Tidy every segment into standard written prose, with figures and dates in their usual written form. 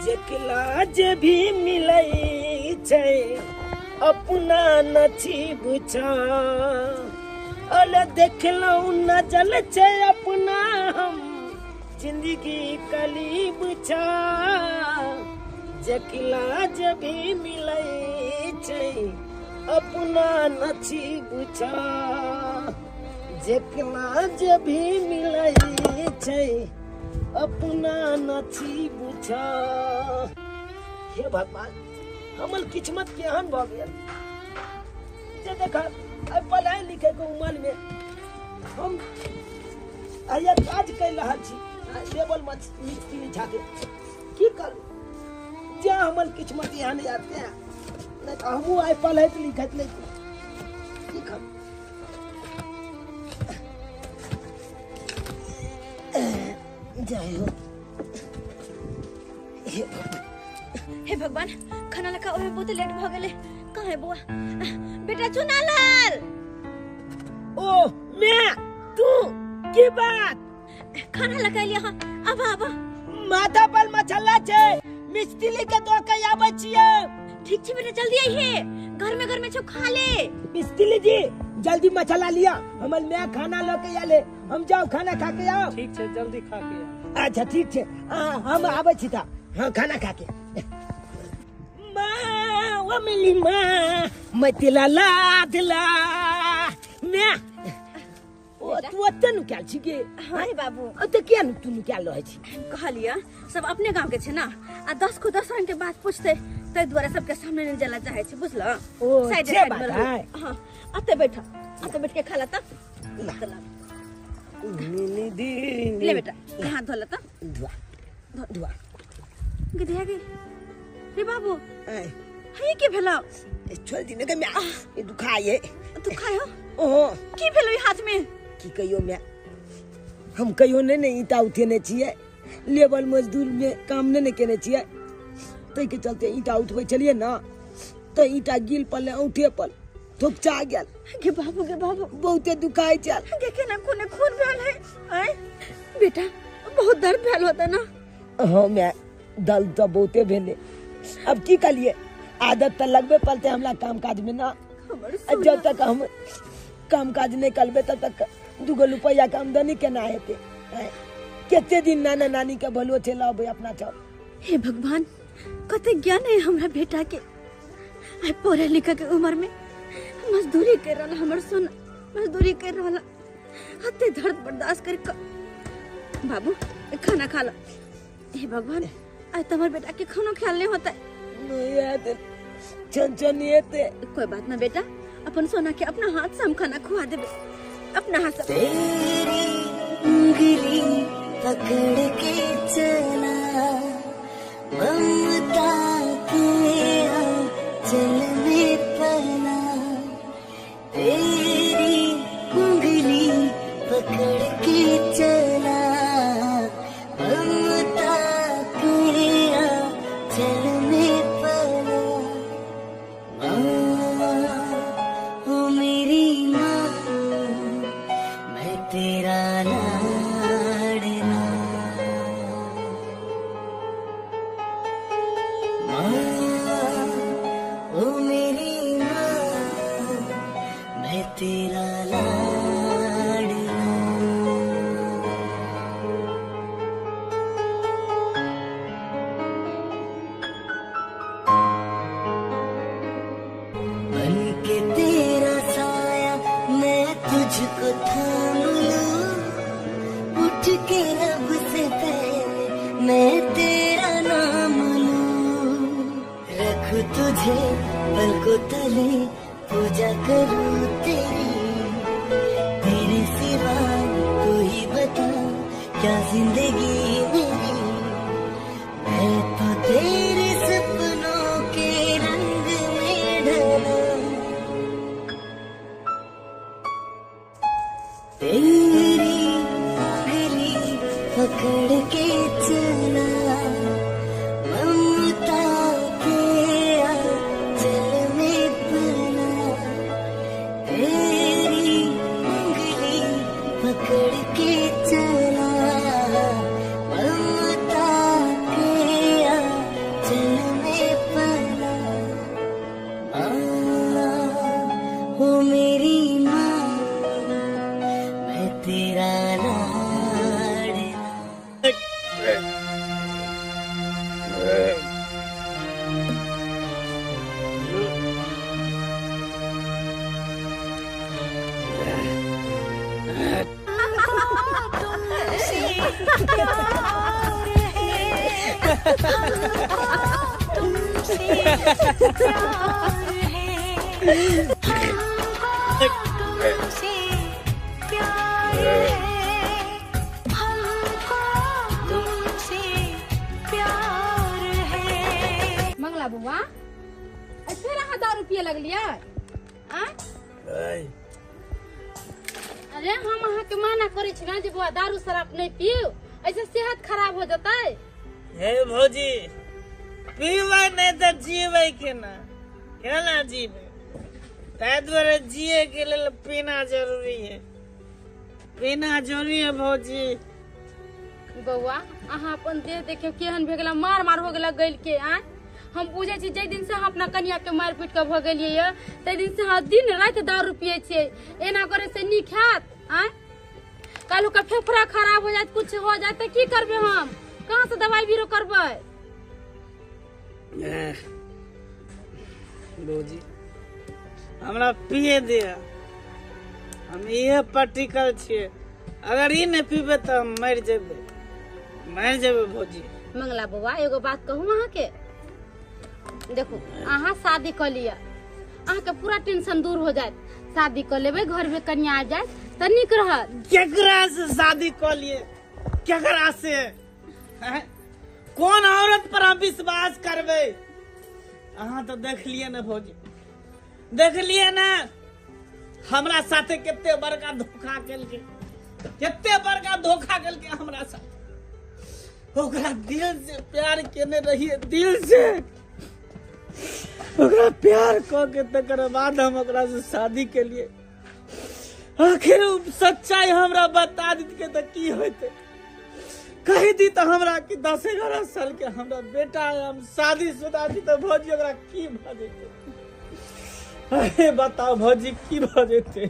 जेकला जे भी मिले छे अपना नसीब छा अले देखलो न जल छे अपना हम जिंदगी कलीब छा जेकला जे भी मिले छे अपना नसीब छा जेकला जे भी मिले छे अपना नसीब छा। हे भगवान हमर किस्मत केहन भ गेल जे देखा पढ़ाई लिखे के उमर में हम आया काज कर रहा छी लेवल मिस्त्री छाके की कर जे हमर किस्मत यहाँ नहीं आते हैं नहीं तो हमू आए पढ़त लिखत नहीं की कर जय हो। हे भगवान खाना लगा ओए बहुत लेट भ गेले कहां है बुआ बेटा चुनालाल ओ मैं तू की बात खाना लगा लिया अब अब माथा पर मछला छे मिस्त्री के दो के आबै छियै। ठीक छे बेटा जल्दी आइए घर में छो खा ले। मिस्त्री जी जल्दी मछला लिया हमर मैं खाना लेके आले हम जाओ खाना खा के आओ। ठीक छे जल्दी खा के आ। अच्छा ठीक छे हम आबै छी ता हां खाना खा के मां वो मिली मां मतिला लादला मैं ओ तू तनु क्या छी के हां बाबू त के न तू क्या लय छी कहलिया सब अपने गांव के छे ना आ 10 को 10 रंग के बात पूछते तै द्वारा सबके सामने नहीं जला चाहे छे बुझला। ओ छे बात है हां आते बैठ के खाला त मिली दी ले बेटा हाथ धोला त धुआ धुआ गधिया गे रे बाबू ए है के भेला छोड़ दी न के मैं ये दुखाए तू खायो ओहो की भेलो ई हाथ में की कहियो मैं हम कहियो नहीं ईटा उठेने छिए लेबर मजदूर में काम नहीं केने छिए तै के चलते ईटा उठबै चलिए ना तो ईटा गिल पले उठे पल थोकचा गेल गे बाबू बहुते दुखाई चल देखे ना कोने खून भेल है आय बेटा बहुत दर्द भेल होता ना। हां मैं दल तो बहुते भेले अब की कलिए आदत तो लगबे पड़ते हमरा काम काज में ना जब तक हम काम काज नहीं करबे तब तक 2 रुपया के आमदनी केना हेते केते दिन नाना नानी के भलो छे लाबे अपना छौ। हे भगवान कते ज्ञान है हमरा बेटा के आय पढ़े लिखे के उम्र में मजदूरी कर रहला हमर सोना मजदूरी कर रहला हते दर्द बर्दाश्त कर बाबू खाना खा लो। हे भगवान आज तुम्हारे बेटा के खाना ख्याल नहीं होता नहीं याद छन येते कोई बात ना बेटा अपन सोना के अपना हाथ से हम खाना खुआ देबे अपना हाथ से। तेरी उंगली पकड़ के चला ममता के चल में पला तेरी उंगली पकड़ के चला ममता के चल में पला ओ मेरी माँ मैं तेरा लाडला ओ मेरी माँ मैं तेरा लाडला बन के तेरा साया मैं तुझको थाम लूं उठ के रब से पहले मैं तेरा नाम लूं रखूं तुझे पलकों तले पूजा करूं तेरे सिवा कोई बता क्या जिंदगी मेरी मैं तो तेरे सपनों के रंग में ढला तेरी उंगली पकड़ के चला ममता के आंचल में पला तेरी उंगली पकड़ के चला ममता तुमसे प्यार है, तुमसे प्यार है, हमको तुमसे प्यार है। मंगला बुआ फिर 1000 रुपया लगलिया। अरे हम अहाँ के माना करे छी ना जे बुआ दारू शराब नहीं पियो, ऐसे सेहत खराब हो जाता है। हे भौजी पीवे नहीं तो जीवे केना जीवे, ताहि दुआरे जिए के लेल पीना जरूरी है, पीना जरूरी है भौजी। बउआ अहाँ अपन देह देखियो केहन भे गेला, मार हो गेला गइल के। हम बुझे छी जे दिन से हम अपना कन्या के मार पीट के भ गेलिए ते दिन से हम दिन रात दारू पिए छिए। एना करे से नीक हैत? कालू का फेफड़ा खराब हो जाए, कुछ हो जाए तो की करबे? हम कहाँ से दवाई बीरो करबे? भौजी हमरा पिए दे, हम ये प्रैक्टिकल छिए, अगर ये नहीं पीबे तो हम मर जेबे भौजी। मंगला बउआ एगो बात कहूँ अहाँ के, देखो अहाँ शादी कर लिया, अहाँ के पूरा टेंशन दूर हो जाए। शादी कर लेबे, घर में कन्या आ जाए तो निक रहत। केकरा से शादी कर लिए, केकरा से? कौन औरत पर हम विश्वास करबे? अहाँ तो देख लिए ना भौजी, देख लिए ना हमरा साथे कितने बड़का धोखा केलके, कितने बड़का धोखा केलके हमरा साथ। ओकरा दिल से प्यार केने रहिए, दिल से ओकरा प्यार क के तकर बाद हम ओकरा से शादी के लिए। आखिर सच्चाई हमरा बता दी के तो की होते, कही दी तो हमरा कि 10-11 साल के हमरा बेटा है, हम शादी शुदा थी तो भौजी ओकरा की भजेते? अरे बताओ भौजी की भजेते?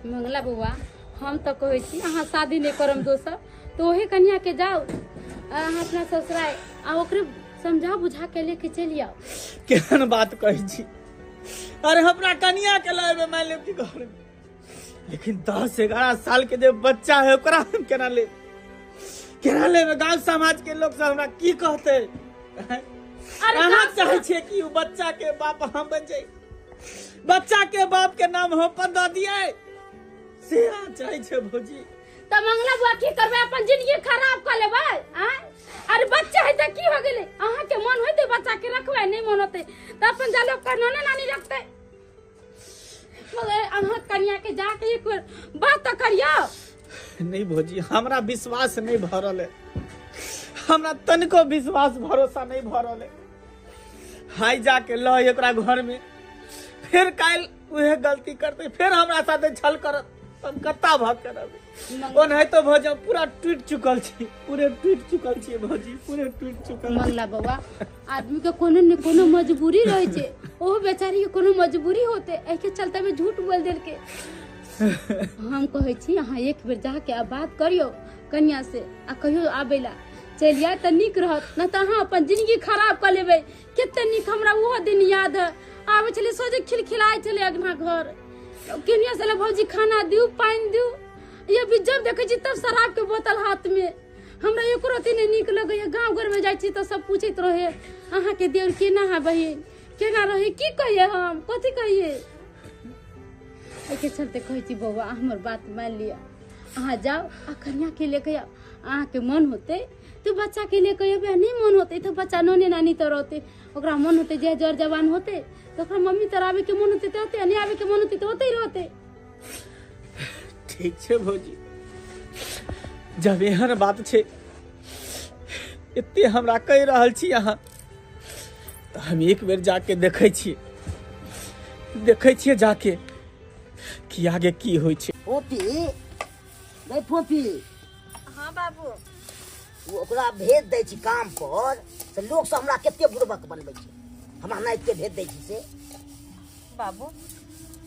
मंगला बुआ हम तो कहे छी अहाँ शादी नहीं करम दोसर तो वही कन्या के जाओ, अहाँ अपना ससुराल आ ओकरे समझा बुझा के लेके चली आओ। केहन बात कही छी? अरे अपना कन्या के लाए मान ले घर में, लेकिन 10-11 साल के जो बच्चा है ओकरा हम केना ले गांव समाज के लोग सब हमरा की कहते? अहाँ चाहे छे कि उ बच्चा के बाप हम बन जाए, बच्चा के बाप के नाम हम पर दे दिए से चाहे छे भौजी? त मंगला बुआ की करबे? अपन जिंदगी खराब कर लेबे? अरे बच्चा है त की हो गेले? अहाँ के मन होते बच्चा के रखबे, नहीं मन होते त अपन जालो कानून नानी रखते। मगर अहाँ कन्या के जाके एक बार बात तो करियो। नहीं भौजी हमरा विश्वास नहीं भरल है, हमरा तनिको विश्वास भरोसा नहीं भरल है। हाई जाके लो एकरा घर में, फिर काल उहे गलती करते, फिर हमरा साथे छल करत, हम कत्ता भाग करब? ओ नहीं तो भौजी पूरा टूट चुकल छी, पूरे टूट चुकल छी भौजी, पूरे टूट चुकल। मंगला बउआ आदमी के कोनो न कोनो मजबूरी रहे छे, ओ बेचारी के कोनो मजबूरी होते, एके चलते में झूठ बोल देल के। हम कहे छी अहाँ एक बेर जाके आ बात करियो कन्या से, आ कहियो आबेला चलिए त निक रहत, न त अहाँ अपन जिंदगी खराब कर लेबे। कितने निक हमरा वो दिन याद है, आवे छले सोजे खिलखिलाए छले अगना घर, केनिया से भौजी खाना दियो पानी दियो, ये भी जब देखे छी तब शराब के बोतल हाथ में। हमरा एको रति नहीं निक लगे, गांव घर में जाय छी त सब पूछत रहे अहाँ के देवर केना है बहिन, केना रहे, की कहिए हम कथि कहिए? एके चलते कहे छी बउआ हमर बात मान लिया, अहाँ जाओ आ कन्या के लेके आओ। अहाँ के मन होते तो बच्चा के लेके अबे, नहीं मन होते तो बच्चा नोने नानी तो रहते, ओकरा मन होते जे जर जवान होते तो ओकरा मम्मी तर आवे के मन होते तो होते, नहीं आवे के मन होते तो होते ही रहते। ठीक छे भौजी, जब एहन बात छे इतने हमरा कह रहल छी अहाँ, तो हम एक बेर जाके देखे छिए जाके कि आगे की होय छे। पोपी नहीं पोपी, हाँ बाबू वो ओकरा भेज दै छी काम पर, से लोग सब हमरा केते बुड़बक बनबै छै, हमरा नहीं के भेज दै छी से। बाबू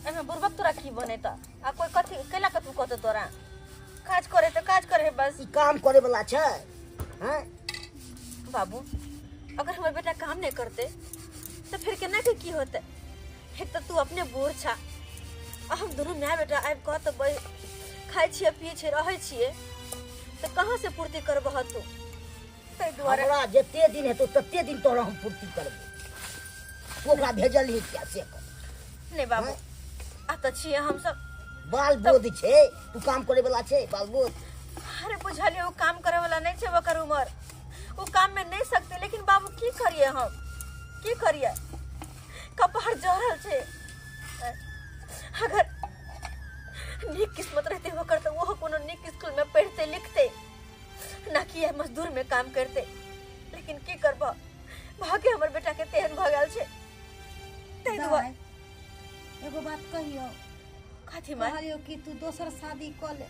एमे बुरबक तोरा की बने त आ कोई कथि केला कतु कहत तोरा काज करे त काज करे बस। ई काम करे वाला छै हैं? बाबू अगर हमर बेटा काम नहीं करते तो फिर केना के की होते? एक तो तू अपने बूढ़ छा, हम दोनों माय बेटा आबि कह तो खाए छिए पिए छिए रहे छिए, तो कहाँ से पूर्ति करबह तू? तै दुआरे हमरा जते दिन हेतौ तते दिन तोरा हम पूर्ति करबो। ओकरा भेजल ही क्या से कर। नहीं बाबू आ तो छिए हम सब बाल बोध छे, तू काम करे वाला छे बाल बोध। अरे बुझलिए वो काम करे वाला नहीं छे ओकर उम्र, वो काम में नहीं सकते। लेकिन बाबू की करिए हम, की करिए कपार जहरल छे। अगर नीक किस्मत रहते होकर तो वो कोनो नीक स्कूल में पढ़ते लिखते ना कि ये मजदूर में काम करते। लेकिन की करबो, भागे हमर बेटा के तेहन भ गेल छे। तै दुआरे एगो बात कहियो, कथी मां कहलियो कि तू दोसर शादी कर ले।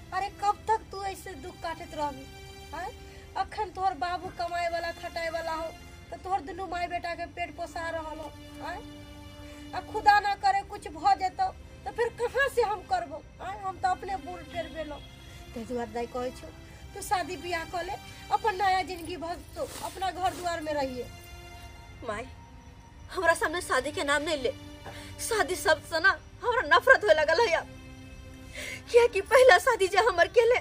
अरे कब तक तू ऐसे दुख काटत रहबी? हैं अखन तोहर बाबू कमाए वाला खटाए वाला हो तो तोहर दुनू माई बेटा के पेट पोसा रहल हो। हैं आ खुदा ना करे कुछ भ जेतो तो फिर कहां से हम करबो? हैं हम तो अपने बूढ़ टेर बेलो। ते दुआर दाई कहै छौ तू शादी बियाह कर ले, अपन नया जिंदगी भजतो, अपना घर द्वार में रहिए। माई हमरा सामने शादी के नाम नहीं ले। शादी शब्द से ना हमरा नफरत होए लगल है। क्या कि पहला शादी जे हमर केले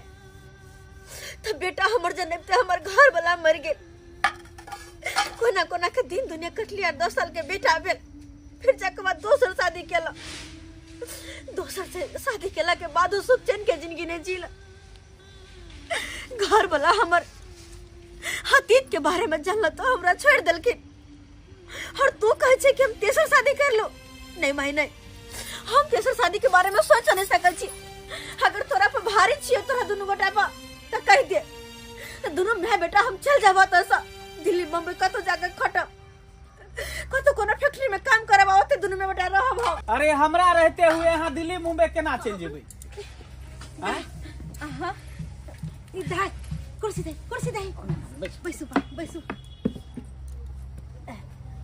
तो बेटा हमर जन्म पे हमर घर वाला मर गेल। कोना कोना के दिन दुनिया कटली। 10 साल के बेटा भेल, फिर जाके बाद दोसर शादी केला। दोसर से शादी केला के बाद सुख चैन के जिंदगी ने जीला। घर वाला हमर अतीत के बारे में जानला तो हमरा छोड़ देलखिन। और तू कहे छे कि हम तेसर शादी कर लो? नहीं माई नहीं, हम तेसर शादी के बारे में सोच नहीं सकल छी। अगर तोरा पे भारी छियो तोरा दुनु गोटा पर त कह दे, दुनु मैं बेटा हम चल जाबा त सा दिल्ली बम्बई कतो जाके खटब, कतो कोनो फैक्ट्री में काम करब, ओते दुनु में बेटा रहब हम। अरे हमरा रहते हुए यहाँ दिल्ली मुंबई केना चल जेबै? हैं आहा इधर कुर्सी दे बैसू बा बैसू।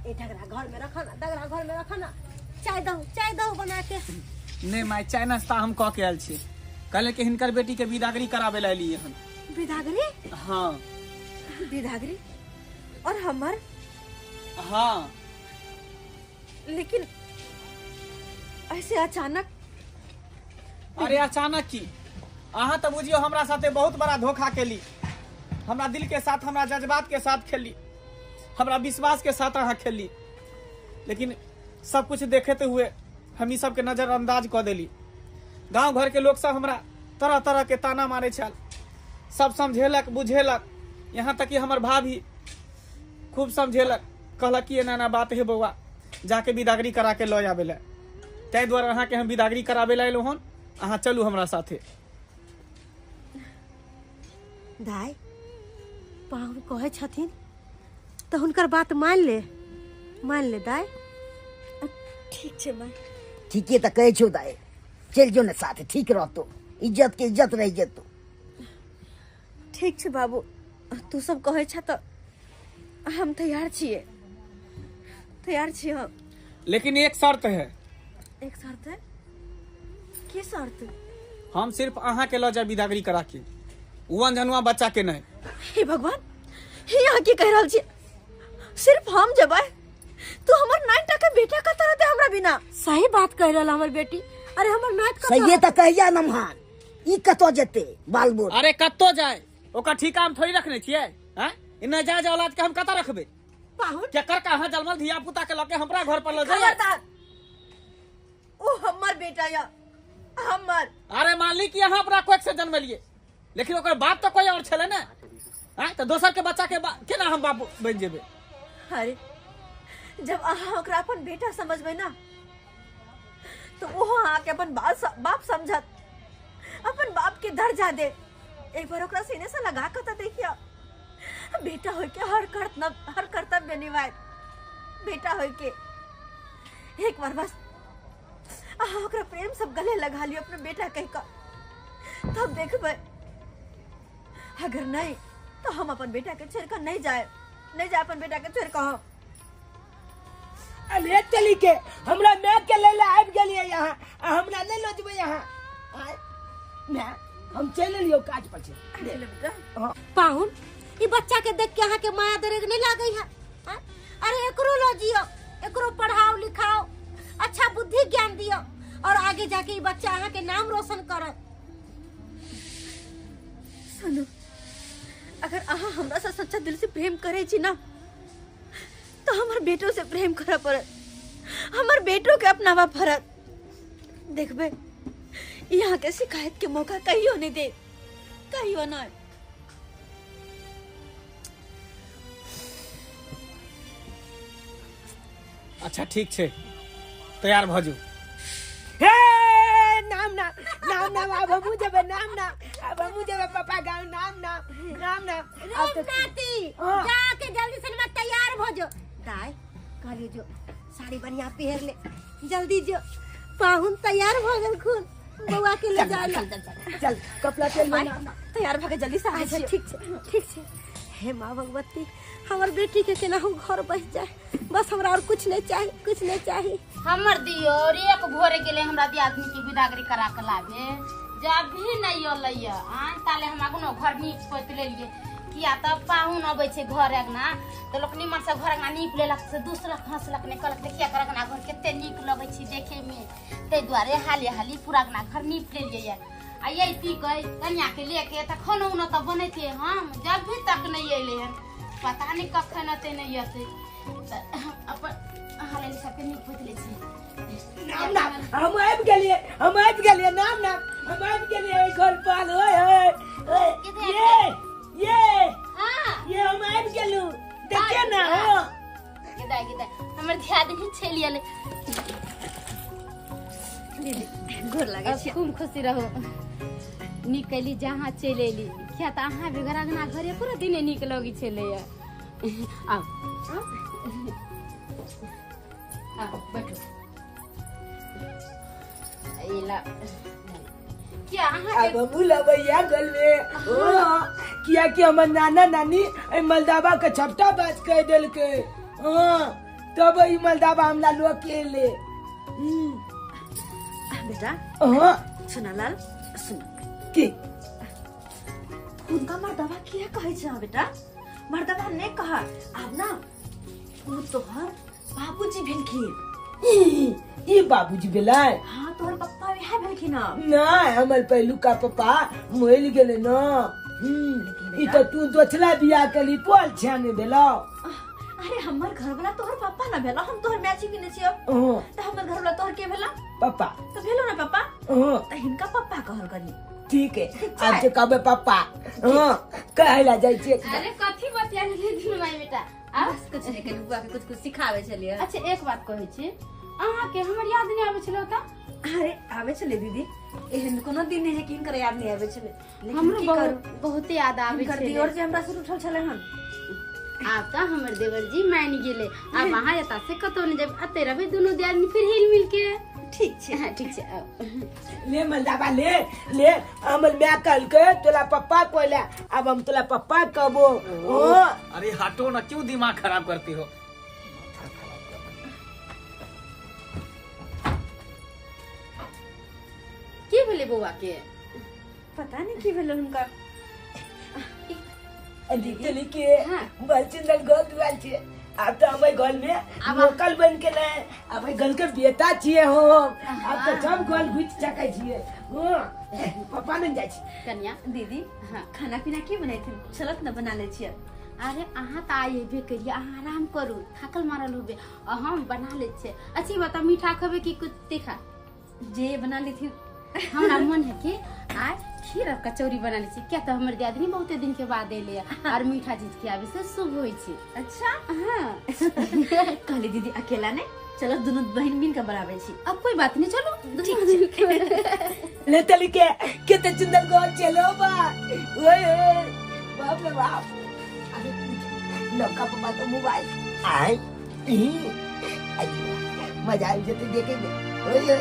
ए डगरा घर में रखा ना, चाय दो बना के। नहीं माई चाय नाश्ता हम कह के आयल छी। कल के हिनकर बेटी के बिदागरी करावे ला एलिए हन। बिदागरी? हाँ बिदागरी और हमर? हाँ लेकिन ऐसे अचानक? अरे अचानक की, अहाँ तो बुझियो हमरा साथे बहुत बड़ा धोखा केली। हमरा दिल के साथ, हमरा जज्बात के साथ खेली, हमरा विश्वास के साथ अहाँ खेली। लेकिन सब कुछ देखते हुए हम ई सबके नजरअंदाज कऽ देली। गांव घर के लोग सब हमरा तरह तरह के ताना मारे छल, सब समझेलक बुझेलक। यहाँ तक कि हमर भाभी खूब समझेलक, कहलक कि एना बात है बौआ, जाके बिदागरी करा के लऽ आबे ला। ताहि दुआरे अहाँ के हम बिदागरी कराबे ला एलहुँ हन। अहाँ चलू हमरा साथे। दाई पाहुन कहे छथिन तो हुनकर बात मान ले दाई। ठीक छे माई। ठीके त कहै छौ दाई, चल जो ने साथे, ठीक रहतो, इज्जत के इज्जत रह जेतो। ठीक छे बाबू, तू सब कहे छ तो हम तैयार छिए हम। लेकिन एक शर्त है। एक शर्त है? की शर्त? हम सिर्फ अहाँ के लऽ जाए बिदागरी करा के, वन जनुआ बच्चा के नहीं। हे भगवान, हे यहाँ की कह रहल छी? सिर्फ हम जबै? तू हमर 9 टका बेटा का तरह दे हमरा बिना। सही बात कह रहल हमर बेटी। अरे हमर नाथ का सही त कहिया नमहान, ई कतो जेते बाल बोल? अरे कत्तो जाए, ओकर ठिका हम थोड़ी रखने छियै। हैं इन्ने जायज औलाद के हम कतऽ रखबै? पाहुन केकर कहाँ जन्मल धिया पुता के लके हमरा घर पर ल जाए? खबरदार, ओ हमर बेटा या हमर। अरे मान ली कि यहाँ अपना कोख से जन्मलिए, लेकिन ओकर बाप तो कोई और छले ना। हैं तो दोसर के बच्चा के केना हम बाप बन जेबै? अरे जब अहाँ ओकरा अपन बेटा समझबै ना तो ओहो अहाँ के अपन बाप समझत, अपन बाप के दर्जा दे। एक बार ओकरा सीने से लगा कर तो देखिए, बेटा होय के हर कर्तव्य निभाए। बेटा होय के एक बार बस अहाँ ओकरा प्रेम सब गले लगा लियो अपने बेटा कह कर, तब देखबै। अगर नहीं तो हम अपन बेटा के छोड़ कर नहीं जाए अपन बेटा के छोड़ कर। अरे चली के हमरा मैं के ले आबि गेलिए यहाँ, हमरा नहीं लो जबै यहाँ। मैं हम चल लियो काज पर छे। पाहुन ई बच्चा के देख के अहाँ के माया दरेग नहीं लागई है? अरे एकरो लो जियो, एकरो पढ़ाओ लिखाओ, अच्छा बुद्धि ज्ञान दियो और आगे जाके ई बच्चा अहाँ के नाम रोशन करत। सुनो, अगर अहाँ हमरा से सच्चा दिल से प्रेम करे छी ना तो हमार बेटो से प्रेम करा पड़त, हमार बेटो के अपनावा पड़त। देखबे यहाँ के शिकायत के मौका कहियो नहीं दे, कहियो ना। अच्छा ठीक छे, तैयार भजू। हे नाम ना नाम ना अब हमू जब नाम ना अब हमू जब पापा गाँव नाम ना नाम ना अब तो जाके जल्दी से मैं तैयार हो जो दाई काली जो साड़ी बढ़िया पहन ले जल्दी जो पाहुन तैयार हो गल खून बउआ के ले जा चल कपड़ा पहन ले तैयार भगे जल्दी से आ जाइए। ठीक छे। हे माँ भगवती हमर बेटी के केनाहू घर बस जाए, बस हमरा और कुछ नहीं चाहिए, कुछ नहीं चाहिए। हमर दियोर एक भोरे गेले हमरा दियादनी के विदागरी करा के लावे, जब भी नहीं अइया आन ताले हम आगुनो घर नीप पोत लेलिए। किया तब पाहुन अबै छे घर अंगना तो लोक निमन से घर अंगना नीप लेलक से दूसरा हंसलक ने कहलक देखिया कर अंगना घर केते नीक लगै छी देखे में, तै दुआरे हाली हाली पूरा अंगना घर नीप लेलिए। आ यही पी गई कन्या के लेके त खाना उना त बनैते हम जब भी तक नहीं अइले हन, पता नहीं कखन अते नहीं अते अपन हाले सबके नीक पोत ले छी। नाम ना हम आबि गेलिए नाम ना हम आबि गेलिए घर पाल ओए ये हम आबि गेलू देखिए ना हो गिदा हमर दियादनी छलिए गोर लागे छी। खूब खुशी रहो, निकली जहाँ चले ली। क्या तो अहाँ भी घर अंगना घरे पूरा दिन निक लगी चले आओ बैठो। एला क्या अहाँ अब बुला भैया गल में किया कि हमर नाना नानी ए मलदाबा के छपटा बाज कह देल के तब ई मलदाबा हमला लोग के ले बेटा सुना लाल सुन की उनका मर्दबा क्या कहे छ बेटा, मर्दबा ने कहा अब ना वो तोहर बाबूजी भेलखिन। ई बाबूजी बेलाय हाँ तोहर पप्पा है भेलखिन ना हमर पहलू का पापा मोइल गेले ना ई तो तू दोछला बियाह कली पोल छाने भेलो। अरे हमर घर वाला तोहर पापा ना भेलो, हम तोहर मैची किने छियो त हमर घर वाला तोहर के भेला पापा तो भेलो ना पापा त हिनका पप्पा कहल करी। ठीक है आज से कहबे पापा कहला जाय छै। अरे कथी बतिया ले दिन माई बेटा बस कुछ नहीं करी, बुआ के कुछ सिखावे छलिए। अच्छा एक बात कहै छी, अहाँ के हमर याद नहीं आबै छलो त? अरे आवे छले दीदी, एहन कोनो दिन नहीं है कि इनकर याद नहीं आवे छले, लेकिन हमरो की करू बहुत याद आबै इनकर छले। दियोर जे हमरा से उठल छले हन आप त हमर देवर जी मान गेले, अब वहां एता से कतो नहीं जब अते रहबे दोनों दियादनी फिर हिल मिल के। ठीक छे। हां ठीक छे ले मलदाबा ले हमर मैं कल के तोला पप्पा कोला अब हम तोला पप्पा कहबो। अरे हटो ना, क्यों दिमाग खराब करती हो? की भेले बउआ के? पता नहीं की भेलो हुनका। दीदी के बलचिंदल गोल दुआल छे अब तो हमारे घर में लोकल बन के ना अब घर के बेटा छिए हो अब तो सब घर घुस सकै छिए पापा नहीं जाय छी। कन्या दीदी हाँ खाना पीना की बनाई थी चलत न बना ले छिए। अरे अहाँ त आइबे करिए, अहाँ आराम करू, थकल मारल होबे, हम बना ले छे। अच्छी बता मीठा खबे की कुछ तीखा? जे बना ली थी हमरा मन है कि आज खीर और कचौरी बना ली छी। क्या तो हमर दियादनी बहुत दिन के बाद एले और मीठा चीज खियाबे से शुभ होई छी। अच्छा हां कहली दीदी अकेला ने चलो दोनों बहन मिल के बनावे छी। अब कोई बात नहीं, चलो ले तली के कितने सुंदर गोल चलो बा ओए बाप रे बाप। अरे नौका पापा तो मोबाइल आए मजा आ जते देखेंगे ओए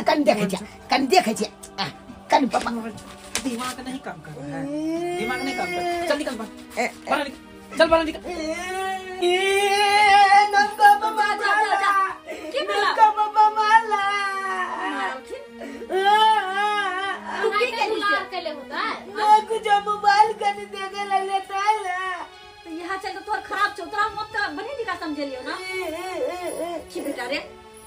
कन देखे छे कन पापा दिमाग नहीं काम कर रहा है, दिमाग नहीं काम कर रहा है। चल निकल बाहर निकल, चल बाहर निकल। नौका पापा जाला नौका पापा माला केले होता है मैं कुछ मोबाइल कर देखे लेता है तो यहाँ चल तो तोर खराब चौतरा मत का बने दिखा समझ लियो ना कि बेटा रे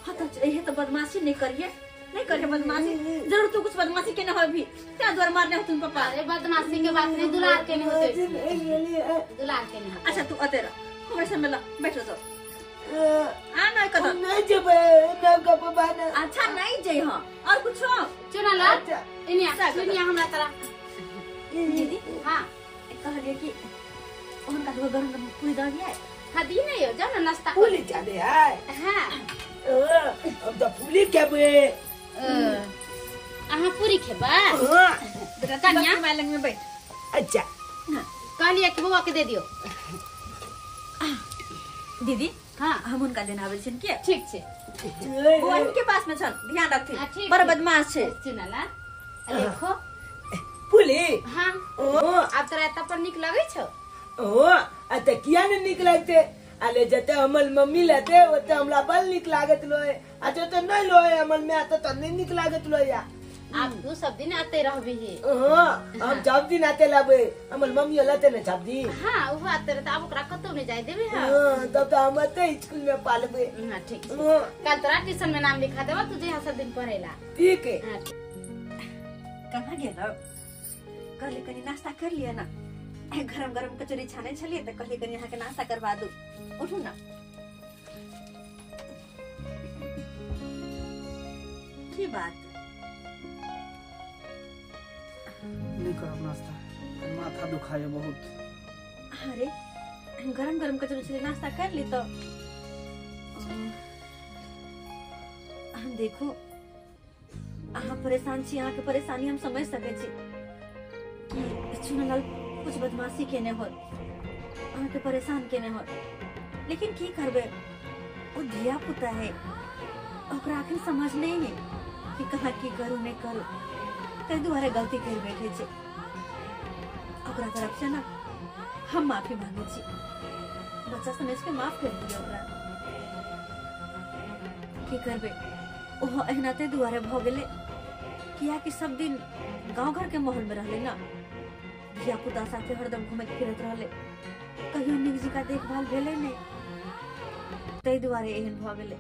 हाँ तो ये तो बदमाशी नहीं करिए नहीं करे बदमाशी। जरूर तू कुछ बदमाशी के न हो भी क्या द्वार मारने हो तुम पापा। अरे बदमाशी के बात नहीं, दुलार के नहीं होते, दुलार के नहीं होते। अच्छा तू अते रह, हमरे से मिला, बैठो जाओ। आ नहीं कदम नहीं जब ना का पापा ना। अच्छा नहीं जई हां और कुछ हो चुना ला इनिया सुनिया हमरा तरह। दीदी हां कहलिए कि उनका दो गरम गरम पूरी दे दिया। हाँ दी नहीं हो, जाओ ना नाश्ता कर। फूली जाने है। हाँ अब तो फूली क्या बे? अहाँ पूरी खेबा बेटा कन्या मैं लंग में बैठ। अच्छा कहलिए कि बउआ के दे दियो। दीदी हाँ हम उनका दिन आवे छिन के ठीक छे। वो इनके पास में चल, ध्यान रखती। हाँ, ठीक बड़ा है। बदमाश है। चुना ला देखो। फूली हाँ ओ अब तोरा एत पर निक लगै छौ। ओ अते किया न निकलते अले जते हमल मम्मी लेते ओते हमरा बल निक लागत लोए अच्छा तो नहीं लोए हमल में आता तो नहीं निक लागत लोया। आप तू सब दिन आते रहबी ही। हम जब दिन आते लाबे हमल मम्मी लाते न जब दिन। हाँ वो आते रहता, अब ओकरा कतौ नहीं जाय देबे। हाँ तब तो हम आते स्कूल में पालबे। हाँ ठीक छे। कल तोरा ट्यूशन में नाम लिखा देबा, तुझे यहाँ सब दिन पढ़ेला। ठीक है। हाँ कहाँ गेल कहले कनी नाश्ता कर लिया ना। गरम गरम कचौरी छाने छलिए तो कहले कनी यहाँ के नाश्ता करवा दू। उठू ना की बात नहीं करब नाश्ता, माथा दुखाए बहुत। अरे गरम गरम कचौरी छलिए नाश्ता कर ली तो हम देखो अहाँ परेशान छी, अहाँ के परेशानी हम समझ सके छी कि चुनलाल कुछ बदमाशी केने हो, अहाँ के परेशान केने हो, लेकिन की करबे वो धिया पुता है, ओकरा आखिर समझ नहीं है कि कहाँ की करू नहीं करू, तै दुआरे गलती कर बैठे छे। ओकरा तरफ से ना हम माफी मांगे छी, बच्चा समझ के माफ कर दिया ओकरा। की करबे ओहो एहनाते दुआरे भ गेले, किया कि सब दिन गांव घर के माहौल में रहले ना, धिया पुता साथे हरदम घूमत फिरत रहले, कहियो नीक जी का देखभाल भेले नहीं, तै दुआरे एहन भ गेले।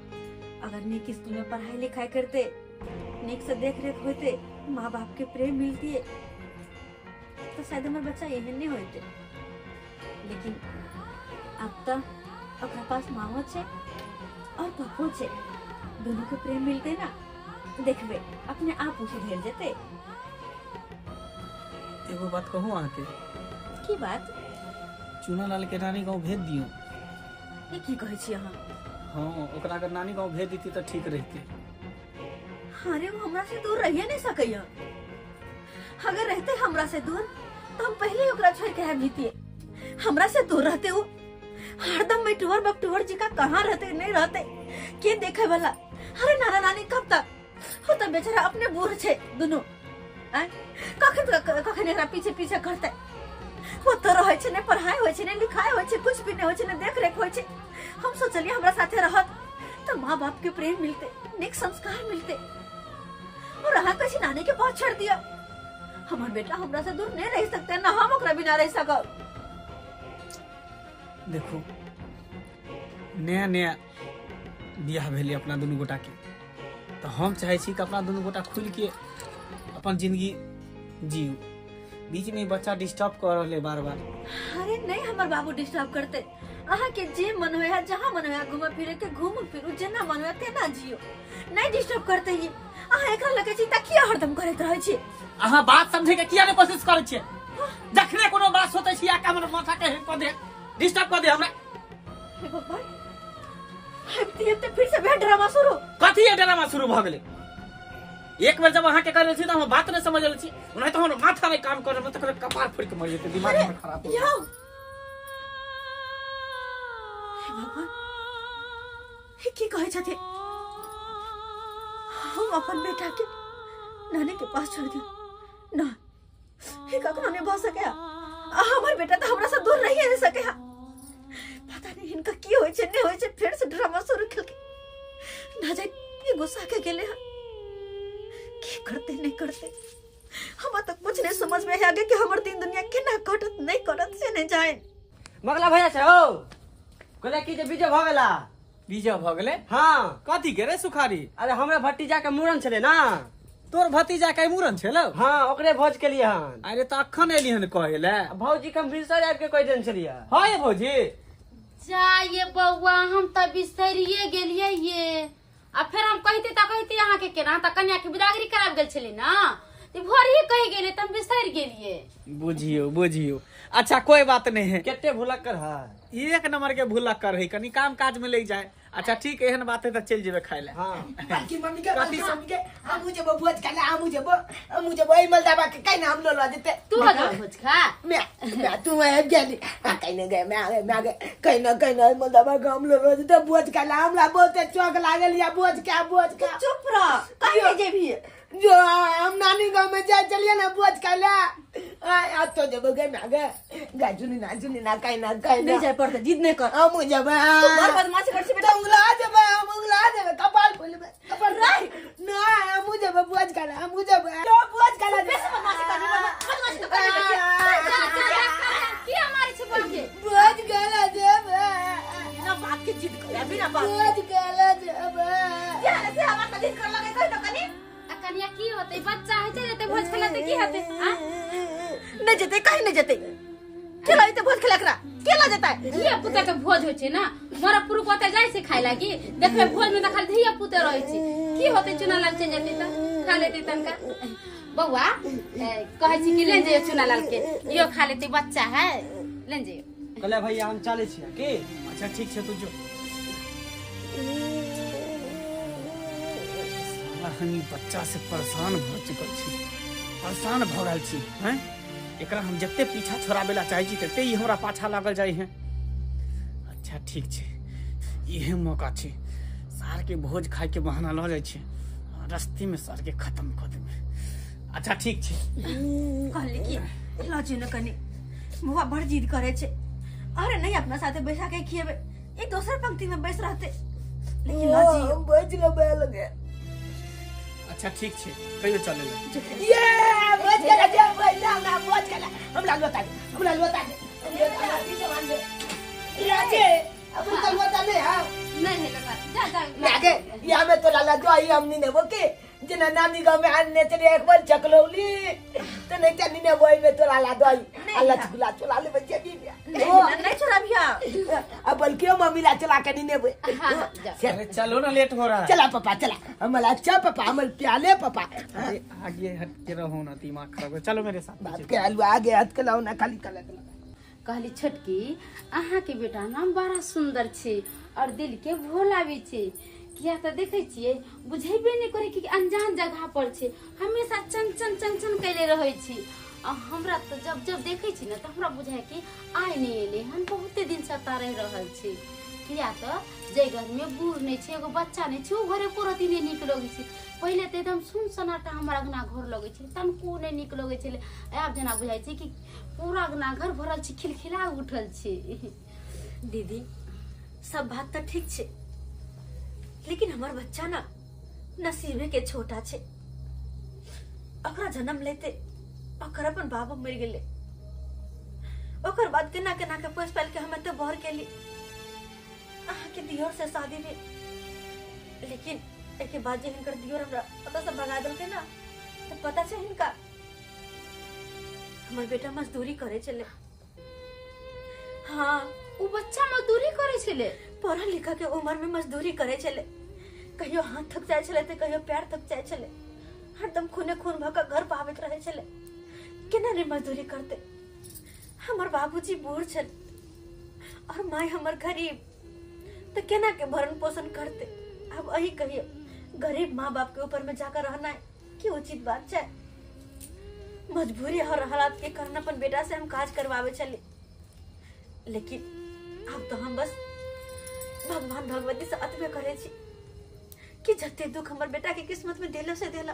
अगर नीक स्कूल में पढ़ाई लिखाई करते, नीक से देख रेख होते, माँ बाप के प्रेम मिलती है तो शायद हमारे बच्चा एहन नहीं होते। लेकिन अब तो ओकरा पास माओ छे और पप्पो छे, दोनों के प्रेम मिलते ना, देखबे अपने आप उसे ढेर जेते। एगो बात कहूँ अहाँ के, की बात? चुना लाल के नानी गाँव भेज दियो। ये की कहे छी अहाँ? हाँ ओकरा अगर नानी गाँव भेज देती तो ठीक रहती। अरे वो हमरा से दूर रहिए नहीं सकैया। अगर रहते हमरा से दूर तो हम पहले ही ओकरा छोड़ के आ जीतिए। हमरा से दूर रहते वो हरदम मिटुवर बकटुवर जी का कहाँ रहते नहीं रहते के देखे वाला। अरे नाना नानी कब तक हो, तो बेचारा अपने बूढ़ छे दोनों, कखन एकरा पीछे पीछे करते। वो तो रहे छे ने पढ़ाई होय छे ने लिखाई होय छे, कुछ भी नहीं होय छे ने देख रेख होय छे। हम सोचलिए हमरा साथे रहत तो माँ बाप के प्रेम मिलते, नेक संस्कार मिलते, और रहा कैसी नानी के पास छोड़ दिया। हमार बेटा हमरा से दूर नहीं रह सकते ना, हम ओकरा बिना रह सकब। देखो नया नया बियाह भेले अपना दुनू गोटा के, तो हम चाहे छी कि अपना दुनू गोटा खुल के अपन जिंदगी जियो। बीच में बच्चा डिस्टर्ब कर रहे बार बार। अरे नहीं हमार बाबू डिस्टर्ब करते, अहाँ के जे मन होया जहाँ मन होया घूम फिरे के घूम फिरू, जेना मन होया तेना जियो, नहीं डिस्टर्ब करते। ये अहाँ एकरा लगे छी तकिया हरदम करैत रहै छी। अहाँ बात समझे के किया ने कोशिश करे छियै? जखने कोनो बात सोचे छी आका हमर माथा के हिट कर दे, डिस्टर्ब कर दे हमरा। हे भगवान, हम फिर से भेड़ ड्रामा शुरू। कथी ये ड्रामा शुरू भ गेलै? एक बार जब अहाँ के कर छी त हम बात नहीं समझ छी, नहीं तो हमर माथा में काम करे, मतलब कपार फोड़ के मर जेते, दिमाग में खराब हो। याओ हे भगवान, हे की कहै छथि? हम अपन बेटा के नानी के पास छोड़ दियो ना, हे कखनो नहीं भ सके। हमर बेटा तो हमरा से दूर नहीं रह सके। पता नहीं इनका की होय छे नहीं होय छे, फिर से ड्रामा शुरू कर के ना जाए ये गुस्सा के गेले हैं। की करते नहीं करते, हम तो कुछ नहीं समझ में आगे कि हमर दिन दुनिया केना कटत नहीं करत से नहीं जाए। मगला भैया छौ कोला की जे बीजे भ गेला बीजा भ गेले हाँ कथी के रे सुखारी अरे हमरा भतीजा के मूड़न छले ना तोर भतीजा के मूड़न छेलो हाँ ओकरे भोज के लिए हन अरे त अखन एली हन कहे ले भौजी के हम बिसर आबि के कह देन छलिए हां ये भौजी जा ये बउआ हम त बिसरिए गेलिए ये आ फिर हम कहते अहाँ के केना त कन्या के बिदागरी कराब गेल छली ना ते भोर ही कह गेले त हम बिसर गेलिए बुझियो अच्छा कोई बात नहीं है केते भुलक्कर है एक नंबर के भुलक्कर है कनी काम काज में ले जाए अच्छा ठीक एहन बात है तो चल जेबे खाए ले हाँ बाकी मम्मी के हम मुझे भोज खाला हम मुझे वही मलदाबा के कहीं हम लो देते तू लगा भोज खा मैं तू मैं गेली कहीं न गए मैं आ गए कहीं न मलदाबा के हम लो देते भोज खाला हमरा बहुत चौक लागल या भोज का चुप रह कहीं जेबी जो हम नानी गांव में जा चलिए ना भोज खाला आज तो जब गए मैं गए सुनी ना कहीं नहीं जाए पड़ता जिद नहीं कर हम मुझे बदमाशी करछी बेटा उंगला देबे कपाल खोलबे कपाल राई ना हम मुझे भोज खाला हम मुझे भोज खाला बदमाशी की हमारे छुपा के भोज खाला देबे ना बात के जिद कर बिना बात भोज खाला देबे जाने से हमार शादी कर लगे कहीं तो कनी कन्या की होते बच्चा है जते भोज खिलाते की होते हां नहीं जते कहीं नहीं जते केला इते भोज खिला करा केला जता है धिया पुता के भोज होय छै ना मोरा पुरु पते जाय से खाय लागी देखबे भोज में त खाली धिया पुते रहै छै की होते चुना लाल चल जते त खा लेते तनका बउआ कहै छी कि ले जे चुना लाल के यो खा लेते बच्चा है ले जे कहले भैया हम चले छी की अच्छा ठीक छै तू जो हम बच्चा से परेशान भ चुकल छी परेशान भ गेल छी हैं एकरा हम जत्ते पीछा छोड़ाबेला चाहै छी तत्ते ही हमरा पाछा लागल जाय है अच्छा ठीक छै इहे मौका छै सार के भोज खाय के बहाना ल जाय छै रास्ते में सार के खत्म कर देबे अच्छा ठीक छै कहले कि लाजू न कनी मुआ बड़ जिद करे छे अरे नहीं अपना साथे बैठा के खिएबे एक दूसरे पंक्ति में बैठ रहते लेकिन लाजी हम भोज खाबे लगे अच्छा ठीक छै कहियो चले ले ये भोज खाला दे ना भोज खाला हमरा लोता दे राजे अब तो लोता नहीं है नहीं है लगा जा लागे या में तो लाला जो आई हमनी ने वो के जना नानी गांव में आने चले एक बार चकलौली तो नहीं तनी ने वही में तो लाला दो आई अल्लाह चुला चला ले बच्चे भी नहीं छोड़ा भैया अब बल्कि मम्मी ला चला के नहीं ने अरे चलो ना लेट हो रहा है चला पापा चला हमल अच्छा पापा हमल प्याले पापा अरे आगे हट के रहो ना दिमाग खराब है चलो मेरे साथ बात के हलवा आगे हट के लाओ ना खाली कला कहली छोटकी अहाँ के बेटा नाम बड़ा सुंदर छे और दिल के भोला भी छे किया तो देखे छिए बुझेबे नहीं करे कि अनजान जगह पर छे हमेशा चंचन कैले रहे छी हमरा तो जब देखे छी ना तो हमरा बुझाय कि आय नहीं एले हम बहुते दिन से रह रहल छी किया तो जे घर में बूढ़ नहीं छे एगो बच्चा नहीं छे ओ घरे पूरा दिन निक लगे छे पहले तो एकदम सुन सन्नाटा हमरा अंगना घर लगे छे तनको नहीं निक लगे छे आब जना बुझाय छे कि पूरा अंगना घर भरल छे खिलखिला उठल छे दीदी सब बात तो ठीक छे लेकिन हमार बच्चा ना नसीबे के छोटा छे ओकरा जन्म लेते ओकर अपन बाबू मर गेले ओकर बाद केना के पोस पाल के हमें तो बहर के ली आहा के दियोर से शादी भी लेकिन एक बाद जे हिनकर दियोर हमरा पता से भगा देलके ना तो पता छे हिनका हमर बेटा मजदूरी करे चले हाँ वो बच्चा मजदूरी करे छले पढ़ा लिखा के उम्र में मजदूरी करे चले कहियो हाथ थक जाए चले तो कहियो पैर थक जाए चले हरदम खूने खून भका घर पावित रहे चले केना रे मजदूरी करते हमर बाबूजी बूढ़ छल और माई हमर गरीब तो केना के भरण पोषण करते अब यही कहियो गरीब माँ बाप के ऊपर में जाकर रहना है कि उचित बात है मजबूरी और हालात के कारण अपन बेटा से हम काज करवावे चले लेकिन अब तो हम बस भगवान भगवती से अतबे करे छी कि जते दुख हमर बेटा के किस्मत में देला से देला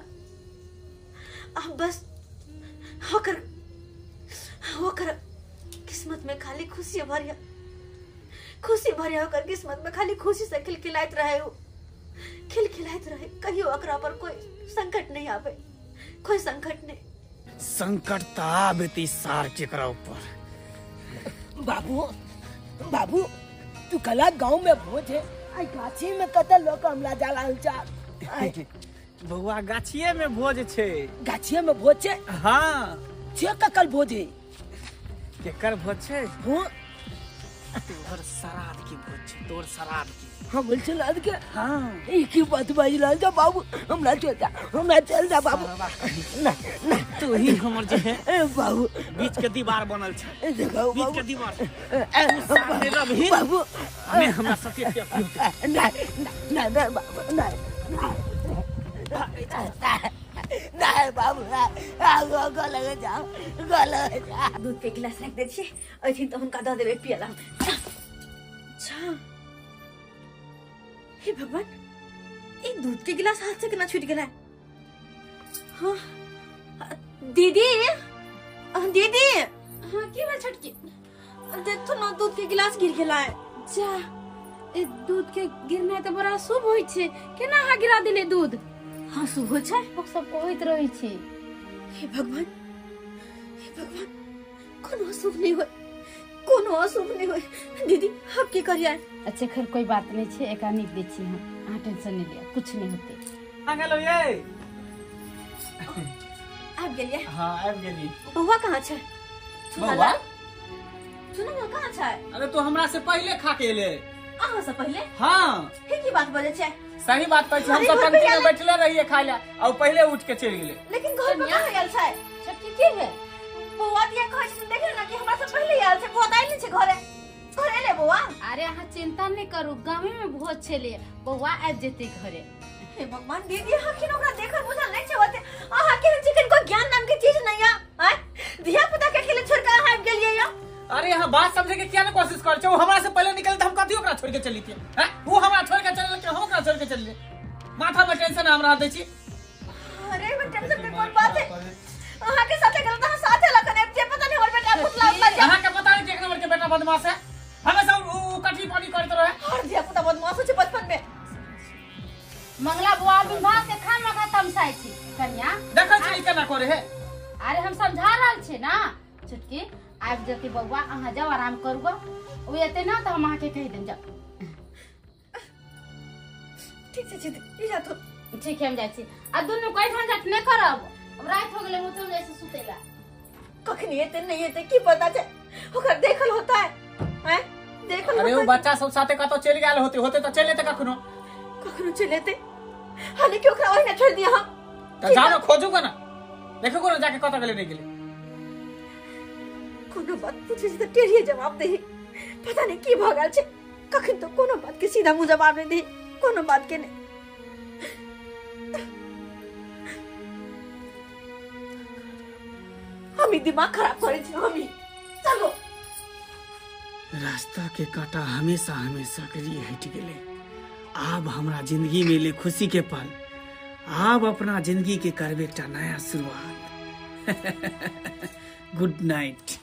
अब बस होकर किस्मत में खाली खुशी भरिया होकर किस्मत में खाली खुशी से खिलखिलाइत रहे कहियो अकरा पर कोई संकट नहीं आवे कोई संकट नहीं संकट ता आबेती सार केकरा ऊपर बाबू तू कला गांव में भोज है आई गाछी में कते लोग हमला जाला चार आई बउआ गाछिए में भोज छे। गाछिए में भोज छे। हाँ छे ककल भोज है केकर भोज छे? हो तोहर श्राद्ध की भोज छे, तोहर श्राद्ध की। हम बोल चल आज के हाँ एक ही बात बाजी लाल जा बाबू हमरा चल जा बाबू ना ना तू ही हमर जे है ए बाबू बीच के दीवार बनल छे, देखो बीच बाबू के दीवार ए, रवि बाबू हमें हमरा सत्य पे ना ना ना बाबू ना ना बाबू गो लगे जाओ दूध के गिलास रख दे छिए अथी तो हुनका द देबे पियला। अच्छा हे भगवान ये दूध के गिलास हाथ से केना छूट गेला? हाँ दीदी दीदी हाँ की बात छटकी देख तो ना दूध के गिलास गिर गेला है। जा ए दूध के गिरना तो बड़ा शुभ होय छे, केना हा गिरा देले दूध? हाँ शुभ होय छे, लोग सब कहैत रहै छै। हे भगवान कोनो अशुभ नहीं होय, कोनो अशुभ नहीं होय। दीदी आप की करिया? अच्छा खैर कोई बात नहीं छे, एका निक दै छी हम, अहाँ टेंशन नहीं लिया, कुछ नहीं होते। आ गेलो ये आब गेलिए? हाँ आबि गेली। बउवा कहाँ छै? बउवा सुनो ना कहाँ छै? अरे तू हमरा से पहले खा के एले। अहाँ से पहले? हाँ हे की बात बोले छै? सही बात कहै छी, हम सब पंक्ति में बैठले रहिए खाय ले और पहले उठ के चल गेले। लेकिन घर में कहाँ गेल छै? छटकी के है? बउवा दिया कहै छै देखे ना कि हमरा से पहले आयल छै, बहुत आइल छै घरे। घरे ले बउवा? अरे अहाँ चिंता नहीं करू, गाँव में भोज छले, बउआ आबि जेते घरे। हे भगवान दीदी हखिन ओकरा देखल बुझल नहीं छै होते। अहाँ के चिकन को ज्ञान नाम के चीज नहीं है। धिया पुता के अकेले छोड़ के अहाँ आबि गेलिए या? अरे यहाँ बात समझे के क्या ना कोशिश कर छो, हमरा से पहले निकल त हम कथि ओकरा छोड़ के चली थी? हैं वो हमरा छोड़ के चल के हम ओकरा छोड़ के चल ले। माथा में टेंशन हमरा दै छी। अरे मैं टेंशन में कौन बात है? अहाँ के साथे गलत हम साथे लखन है, जे पता नहीं और बेटा पुतला उतला जा। अहाँ के पता नहीं एक नंबर के बेटा बदमाश है, हमेशा वो कठी पानी करत रहे। और धिया पुता बदमाश छै बचपन में। मंगला बुआ विवाह के खाना खत्म साइ छी कन्या देखै छी केना करे है। अरे हम समझा रहल छी ना छुटकी, आबि जेती बउआ, अहाँ जाओ आराम करू, ओ एते ना तो हम अहाँ के कहि देम जाओ। ठीक छै ई जा तो ठीक है हम जाइ छी, आ दुनू कोई झंझट नहीं करब, अब रात हो गेले मुझे जैसे सुतेला। कखनी एते नहीं एते की पता छै, ओकर देखल होता है हैं? देखल अरे वो होता है। बच्चा सब साथे कतो चल गेल होते तो चल लेते कखनो। कखनो चलेते हानि के ओकरा ओहिना छोड़ दिया हम। त जानो खोजू को ना, देखो को ना जाके कतो गेले नहीं गेले। कोनो बात पूछे से तो टेढ़िए जवाब दे, पता नहीं की भ गेल छै। कखन तो कोनो बात के सीधा मुंह जवाब नहीं दे, कोनो बात के नहीं। हमी दिमाग खराब करे छी हमी। चलो रास्ता के कांटा हमेशा हमेशा के लिए हट गेले। आब हमरा जिंदगी में ले खुशी के पल, आब अपना जिंदगी के करबे एकटा नया शुरुआत। Good night.